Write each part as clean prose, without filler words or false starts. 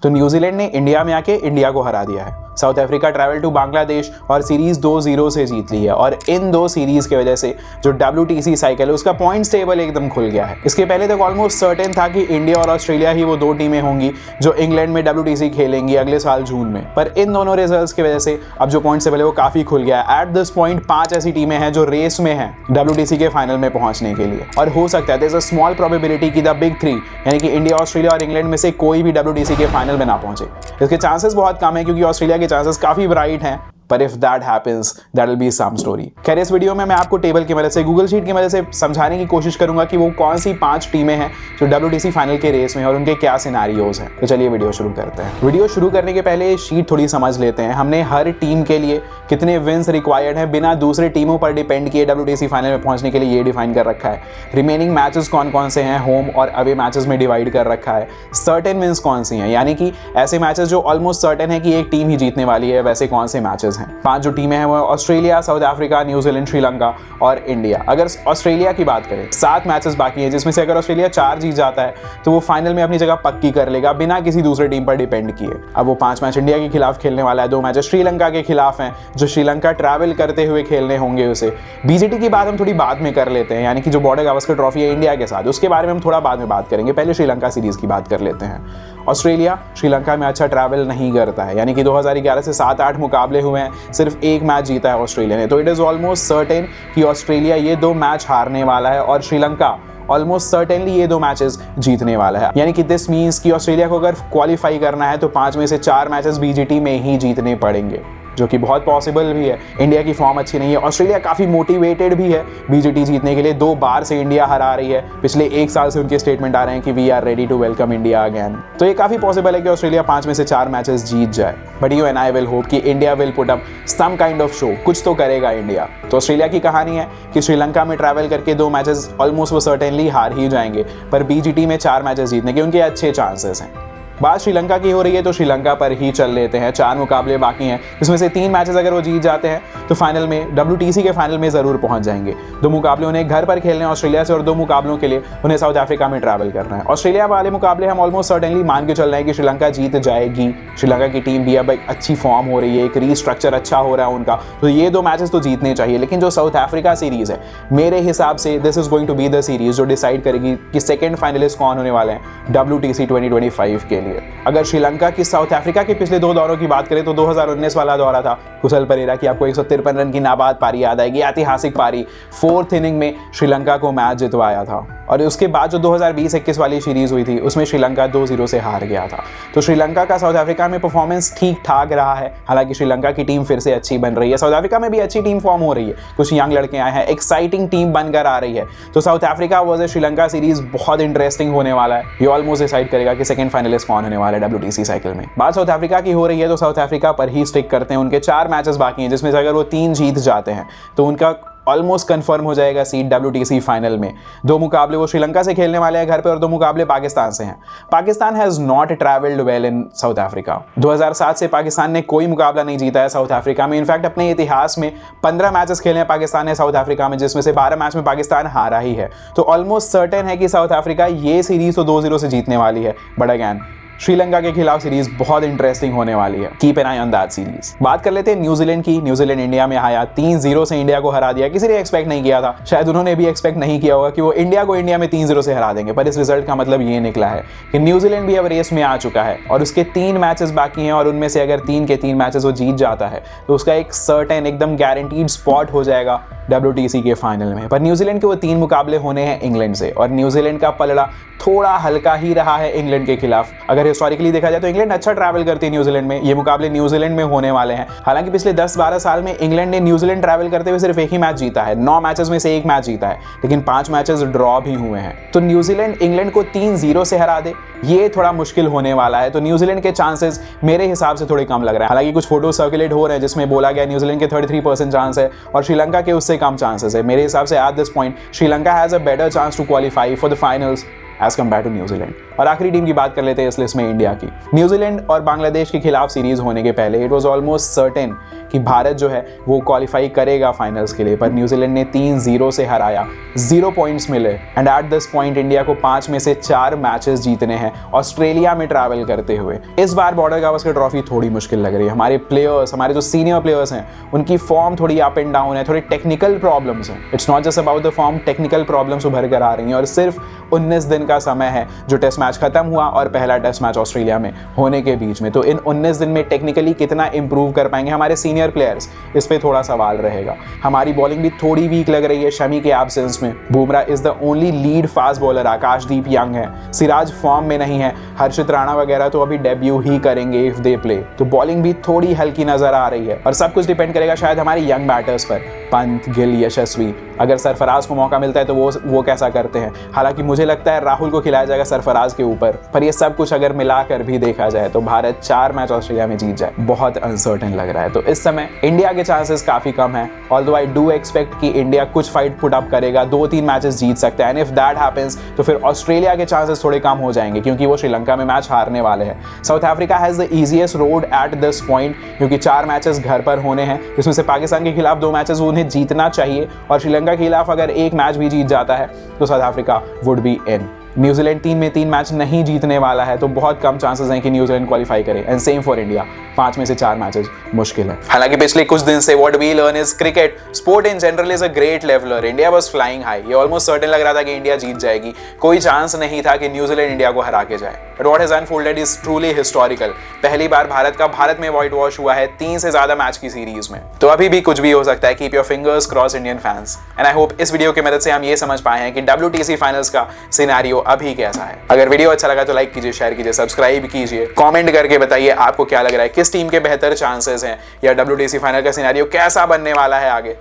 तो न्यूजीलैंड ने इंडिया में आके इंडिया को हरा दिया है। South Africa travel to Bangladesh और सीरीज 2-0 से जीत ली है और इन दो सीरीज की वजह से जो WTC साइकिल है उसका पॉइंट्स टेबल एकदम खुल गया है। इसके पहले तक ऑलमोस्ट सर्टेन था कि इंडिया और ऑस्ट्रेलिया ही वो दो टीमें होंगी जो इंग्लैंड में WTC खेलेंगी अगले साल जून में, पर इन दोनों रिजल्ट्स की वजह से अब जो पॉइंट्स टेबल है वो काफी खुल गया है। एट दिस पॉइंट 5 ऐसी टीमें हैं जो रेस में हैं WTC के फाइनल में पहुंचने के लिए, और हो सकता है there is a small probability कि द बिग 3 यानी कि इंडिया, ऑस्ट्रेलिया और इंग्लैंड में से कोई भी WTC के फाइनल में ना पहुंचे। इसके चांसेस बहुत कम है क्योंकि ऑस्ट्रेलिया के चांसेस काफी ब्राइट हैं, पर if that happens that will be some story. खैर इस वीडियो में मैं आपको टेबल की मदद से, गूगल शीट की मदद से समझाने की कोशिश करूंगा कि वो कौन सी 5 टीमें हैं जो WTC फाइनल के रेस में और उनके क्या सिनेरियोज हैं। तो चलिए वीडियो शुरू करते हैं। वीडियो शुरू करने के पहले शीट थोड़ी समझ लेते हैं। हमने हर टीम के लिए कितने विन्स रिक्वायर्ड हैं बिना दूसरे टीमों पर डिपेंड किए WTC फाइनल में पहुंचने के लिए ये डिफाइन कर रखा है। रिमेनिंग मैचेस कौन कौन से हैं, होम और अवे मैचेस में डिवाइड कर रखा है। सर्टेन विन्स कौन सी हैं, यानी कि ऐसे मैचेस जो ऑलमोस्ट सर्टेन है कि एक टीम ही जीतने वाली है, वैसे कौन से मैचेस हैं। 5 जो टीमें हैं वो Australia, south Africa, New Zealand, Sri Lanka और इंडिया। अगर ऑस्ट्रेलिया की बात करें 7 मैचेस बाकी हैं जिसमें से अगर ऑस्ट्रेलिया 4 जीत जाता है तो वो फाइनल में अपनी जगह पक्की कर लेगा बिना किसी दूसरे टीम पर डिपेंड किए। अब वो 5 मैच इंडिया के खिलाफ खेलने वाला है, 2 मैचेस श्रीलंका के खिलाफ हैं जो श्रीलंका ट्रैवल करते हुए खेलने होंगे उसे। BGT की बात हम थोड़ी बाद में कर लेते हैं, यानी कि जो बॉर्डर गावस्कर ट्रॉफी है इंडिया के साथ, उसके बारे में हम थोड़ा बाद में बात करेंगे। पहले श्रीलंका सीरीज की बात कर लेते हैं। ऑस्ट्रेलिया श्रीलंका में अच्छा ट्रैवल नहीं करता है, यानी कि 2011 से 7-8 मुकाबले हुए हैं, सिर्फ 1 मैच जीता है ऑस्ट्रेलिया ने। तो इट इज ऑलमोस्ट सर्टेन कि ऑस्ट्रेलिया ये 2 मैच हारने वाला है और श्रीलंका ऑलमोस्ट सर्टेनली ये 2 मैचेस जीतने वाला है। यानी कि दिस मीन्स कि ऑस्ट्रेलिया को अगर क्वालिफाई करना है तो 5 में से 4 मैचेस BGT में ही जीतने पड़ेंगे, जो कि बहुत पॉसिबल भी है। इंडिया की फॉर्म अच्छी नहीं है, ऑस्ट्रेलिया काफ़ी मोटिवेटेड भी है BGT जीतने के लिए। 2 बार से इंडिया हरा रही है, पिछले 1 साल से उनके स्टेटमेंट आ रहे हैं कि we are ready to welcome India again. तो ये काफ़ी पॉसिबल है कि ऑस्ट्रेलिया 5 में से 4 मैचेस जीत जाए, but you and I will hope कि India will put up some kind of show, कुछ तो करेगा इंडिया। तो ऑस्ट्रेलिया की कहानी है कि श्रीलंका में ट्रैवल करके 2 मैचेस ऑलमोस्ट वो सर्टेनली हार ही जाएंगे, पर BGT में 4 मैचेस जीतने के उनके अच्छे चांसेस हैं। बात श्रीलंका की हो रही है तो श्रीलंका पर ही चल लेते हैं। 4 मुकाबले बाकी हैं, जिसमें से 3 मैचेस अगर वो जीत जाते हैं तो फाइनल में WTC के फाइनल में ज़रूर पहुंच जाएंगे। 2 मुकाबले उन्हें घर पर खेलने हैं ऑस्ट्रेलिया से और 2 मुकाबलों के लिए उन्हें साउथ अफ्रीका में ट्रैवल करना है। ऑस्ट्रेलिया वाले मुकाबले हम ऑलमोस्ट सर्टेनली मान के चल रहे हैं कि श्रीलंका जीत जाएगी। श्रीलंका की टीम भी अब एक अच्छी फॉर्म हो रही है, एक रीस्ट्रक्चर अच्छा हो रहा है उनका, तो ये 2 मैचेस तो जीतने चाहिए। लेकिन जो साउथ अफ्रीका सीरीज़ है, मेरे हिसाब से this is going to be the series जो डिसाइड करेगी कि सेकेंड फाइनलिस्ट कौन होने वाले हैं WTC 2025 के लिए। अगर श्रीलंका की साउथ अफ्रीका के पिछले 2 दौरों की बात करें तो 2019 वाला दौरा था कुशल परेरा की, आपको 153 रन की नाबाद पारी याद आएगी, ऐतिहासिक पारी। 4th इनिंग में श्रीलंका को मैच जितवाया था, और उसके बाद जो 2020-21 वाली सीरीज हुई थी उसमें श्रीलंका 2-0 से हार गया था। तो श्रीलंका का साउथ अफ्रीका में परफॉर्मेंस ठीक ठाक रहा है, हालांकि श्रीलंका की टीम फिर से अच्छी बन रही है। साउथ अफ्रीका में भी अच्छी टीम फॉर्म हो रही है, कुछ यंग लड़के आए हैं, एक्साइटिंग टीम बनकर आ रही है। तो south Africa versus Sri Lanka series बहुत इंटरेस्टिंग होने वाला है। ये ऑलमोस्ट डिसाइड करेगा कि सेकंड फाइनलिस्ट कौन होने वाला है WTC साइकिल में। बात साउथ अफ्रीका की हो रही है तो साउथ अफ्रीका पर ही स्टिक करते हैं। उनके 4 मैचेस बाकी हैं, जिसमें से अगर वो 3 जीत जाते हैं तो उनका ऑलमोस्ट कंफर्म हो जाएगा सीट WTC फाइनल में। 2 मुकाबले वो श्रीलंका से खेलने वाले हैं घर पे और 2 मुकाबले पाकिस्तान से हैं। Pakistan has not travelled well in south Africa. 2007 से पाकिस्तान ने कोई मुकाबला नहीं जीता है साउथ अफ्रीका में। इनफैक्ट अपने इतिहास में 15 मैचेस खेले हैं पाकिस्तान ने साउथ अफ्रीका में, जिसमें से 12 मैच में पाकिस्तान हारा ही है। तो ऑलमोस्ट सर्टेन है कि साउथ अफ्रीका ये सीरीज तो 2-0 से जीतने वाली है, बट अगैन श्रीलंका के खिलाफ सीरीज बहुत इंटरेस्टिंग होने वाली है। Keep an I on that series. बात कर लेते हैं न्यूजीलैंड की। न्यूजीलैंड इंडिया में आया, 3-0 से इंडिया को हरा दिया। किसी ने एक्सपेक्ट नहीं किया था, शायद उन्होंने भी एक्सपेक्ट नहीं किया होगा कि वो इंडिया को इंडिया में 3-0 से हरा देंगे, पर इस रिजल्ट का मतलब ये निकला है कि न्यूजीलैंड भी अब रेस में आ चुका है और उसके 3 मैचेस बाकी हैं, और उनमें से अगर 3 के 3 मैचेस वो जीत जाता है तो उसका एक सर्टेन, एकदम गारंटीड स्पॉट हो जाएगा WTC के फाइनल में। पर न्यूजीलैंड के वो 3 मुकाबले होने हैं इंग्लैंड से, और न्यूजीलैंड का पलड़ा थोड़ा हल्का ही रहा है इंग्लैंड के खिलाफ। अगर हिस्टोरिकली देखा जाए तो इंग्लैंड अच्छा ट्रैवल करती है न्यूजीलैंड में। ये मुकाबले न्यूजीलैंड में होने वाले हैं। हालांकि पिछले 10-12 साल में इंग्लैंड ने न्यूजीलैंड ट्रैवल करते हुए सिर्फ 1 ही मैच जीता है। 9 मैचेस में से 1 मैच जीता है, लेकिन 5 मैचेस ड्रॉ भी हुए हैं। तो न्यूजीलैंड इंग्लैंड को 3-0 से हरा दे, ये थोड़ा मुश्किल होने वाला है। तो न्यूजीलैंड के चांसेस मेरे हिसाब से थोड़े कम लग रहे हैं। हालांकि कुछ फोटो सर्कुलेट हो रहे हैं जिसमें बोला गया न्यूजीलैंड के 33% चांस है और श्रीलंका के उससे कम चांसेस है। मेरे हिसाब से at this point Sri Lanka has a better chance to qualify for the finals as compared to New Zealand. और आखिरी टीम की बात कर लेते हैं इस लिस्ट में, इंडिया की। न्यूजीलैंड और बांग्लादेश के खिलाफ सीरीज होने के पहले इट वॉज ऑलमोस्ट सर्टेन कि भारत जो है वो क्वालिफाई करेगा फाइनल्स के लिए, पर न्यूजीलैंड ने 3-0 से हराया, 0 पॉइंट्स मिले and eight this point India को 5 में से 4 मैचेस जीतने हैं ऑस्ट्रेलिया में ट्रैवल करते हुए। इस बार बॉर्डर गावस्कर ट्रॉफी थोड़ी मुश्किल लग रही है। हमारे प्लेयर्स, हमारे जो सीनियर प्लेयर्स हैं, उनकी फॉर्म थोड़ी अप एंड डाउन है, थोड़ी टेक्निकल प्रॉब्लम्स हैं। It's not just about the form, technical problems उभर कर आ रही हैं और सिर्फ 19 दिन का समय है जो टेस्ट मैच खत्म हुआ और पहला टेस्ट मैच ऑस्ट्रेलिया में होने के बीच में। तो इन 19 दिन में टेक्निकली कितना इंप्रूव कर पाएंगे हमारे सीनियर प्लेयर्स, इस पे थोड़ा सवाल रहेगा। हमारी बॉलिंग भी थोड़ी वीक लग रही है शमी के एब्सेंस में। Bumrah is the only lead fast bowler, Akashdeep young है, सिराज फॉर्म में नहीं है, हर्षित राणा वगैरह तो अभी डेब्यू ही करेंगे इफ दे प्ले। तो बॉलिंग भी थोड़ी हल्की नजर आ रही है और सब कुछ डिपेंड करेगा शायद हमारे यंग बैटर्स पर, पंत, गिल, यशस्वी। अगर सरफराज को मौका मिलता है तो वो कैसा करते हैं। हालांकि मुझे लगता है राहुल को खिलाया जाएगा सरफराज के ऊपर, पर ये सब कुछ अगर मिलाकर भी देखा जाए तो भारत 4 मैच ऑस्ट्रेलिया में जीत जाए बहुत अनसर्टेन लग रहा है। तो इस समय इंडिया के चांसेस काफी कम है, ऑल्दो आई डू एक्सपेक्ट कि इंडिया कुछ फाइट पुट अप करेगा, 2-3 मैचेस जीत सकता है एंड इफ दैट हैपेंस तो फिर ऑस्ट्रेलिया के चांसेस थोड़े कम हो जाएंगे क्योंकि वो श्रीलंका में मैच हारने वाले हैं। South Africa has the easiest road eight this point क्योंकि 4 मैचेस घर पर होने हैं, जिसमें से पाकिस्तान के खिलाफ 2 मैचेस उन्हें जीतना चाहिए और श्रीलंका के खिलाफ अगर 1 मैच भी जीत जाता है तो south Africa would be in. New Zealand 3 में 3 मैच नहीं जीतने वाला है तो बहुत कम चांसेस हैं कि न्यूजीलैंड क्वालिफाई करे एंड सेम फॉर इंडिया, 5 में से 4 मैचेस मुश्किल है। हालांकि पिछले कुछ दिन से what we learn is cricket sport in general is a great leveller. India was flying high, ये ऑलमोस्ट सर्टेन लग रहा था कि इंडिया जीत जाएगी, कोई चांस नहीं था कि न्यूजीलैंड इंडिया को हरा के जाए। But what has unfolded is truly historical. पहली बार भारत में व्हाइट वॉश हुआ है 3 से ज्यादा मैच की सीरीज में। तो अभी भी कुछ भी हो सकता है। Keep your fingers cross Indian fans and I hope इस वीडियो की मदद से हम ये समझ पाए हैं कि WTC फाइनल्स का सिनेरियो अभी कैसा है। अगर वीडियो अच्छा लगा तो लाइक कीजिए, शेयर कीजिए, सब्सक्राइब कीजिए, कमेंट करके बताइए आपको क्या लग रहा है, किस टीम के बेहतर चांसेस हैं या WTC फाइनल का सिनेरियो कैसा बनने वाला है आगे।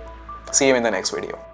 See you in the next video.